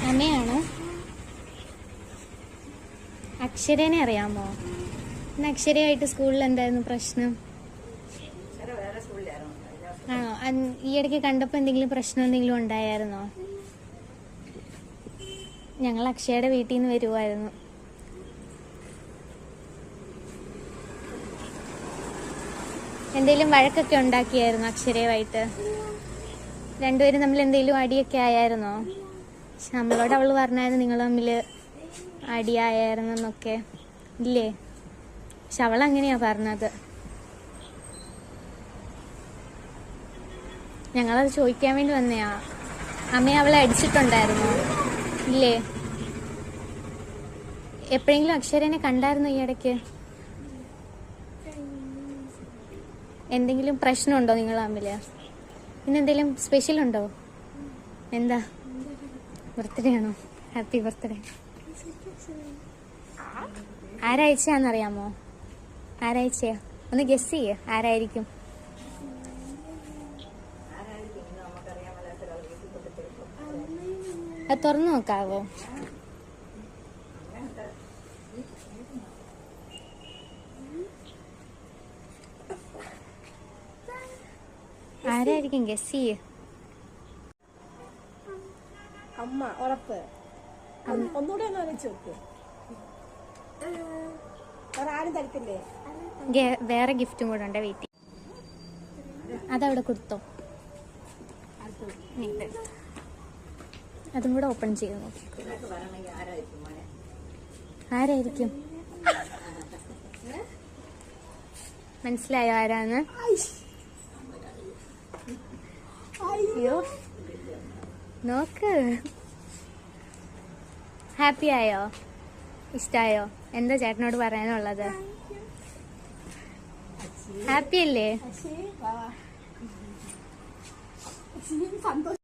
അമ്മയാണോ? അക്ഷരേനെ അറിയാമോ? പിന്നെ അക്ഷരയായിട്ട് സ്കൂളിൽ എന്തായിരുന്നു പ്രശ്നം? ആണോ? ഈ ഇടയ്ക്ക് കണ്ടപ്പോൾ എന്തെങ്കിലും പ്രശ്നം എന്തെങ്കിലും ഉണ്ടായിരുന്നോ? ഞങ്ങൾ അക്ഷയുടെ വീട്ടിൽ നിന്ന് വരുമായിരുന്നു. എന്തെങ്കിലും വഴക്കൊക്കെ ഉണ്ടാക്കിയായിരുന്നോ അക്ഷരയുമായിട്ട്? രണ്ടുപേരും തമ്മിൽ എന്തെങ്കിലും അടിയൊക്കെ ആയായിരുന്നോ? പക്ഷെ നമ്മളോട് അവള് പറഞ്ഞായിരുന്നു നിങ്ങൾ തമ്മിൽ അടിയായിരുന്നെന്നൊക്കെ. ഇല്ലേ? പക്ഷെ അവളങ്ങനെയാ പറഞ്ഞത്. ഞങ്ങളത് ചോദിക്കാൻ വേണ്ടി വന്നയാ. അമ്മയെ അവളെ അടിച്ചിട്ടുണ്ടായിരുന്നോ? ഇല്ലേ? എപ്പോഴെങ്കിലും അക്ഷരനെ കണ്ടായിരുന്നോ ഈ ഇടയ്ക്ക്? എന്തെങ്കിലും പ്രശ്നമുണ്ടോ നിങ്ങൾ തമ്മിൽ? ഇന്നെന്തെങ്കിലും സ്പെഷ്യൽ ഉണ്ടോ? എന്താ? ബർത്ത്ഡേ ആണോ? Happy birthday. ആരാഴ്ചയാണെന്നറിയാമോ? ആരാഴ്ചയാ? ഒന്ന് ഗസ് ചെയ്യ്, ആരായിരിക്കും? അത് തുറന്നു നോക്കാവോ? ആരായിരിക്കും? ഗസ് ചെയ്യ്. അമ്മ ഉറപ്പ്. ഒന്നുകൂടെ ഒന്ന് ആലോചിച്ച് നോക്ക്. വേറെ ആരും തരത്തില്ലേ? വേറെ ഗിഫ്റ്റും കൂടെ ഉണ്ട് വീട്ടിൽ. അതവിടെ കൊടുത്തോ. അതും കൂടെ ഓപ്പൺ ചെയ്ത് നോക്കി. ആരായിരിക്കും? മനസ്സിലായോ ആരാന്ന്? അയ്യോ, നോക്ക്. ഹാപ്പി ആയോ? ഇഷ്ടായോ? എന്താ ചേട്ടനോട് പറയാനുള്ളത്? ഹാപ്പി അല്ലേ? സന്തോഷം.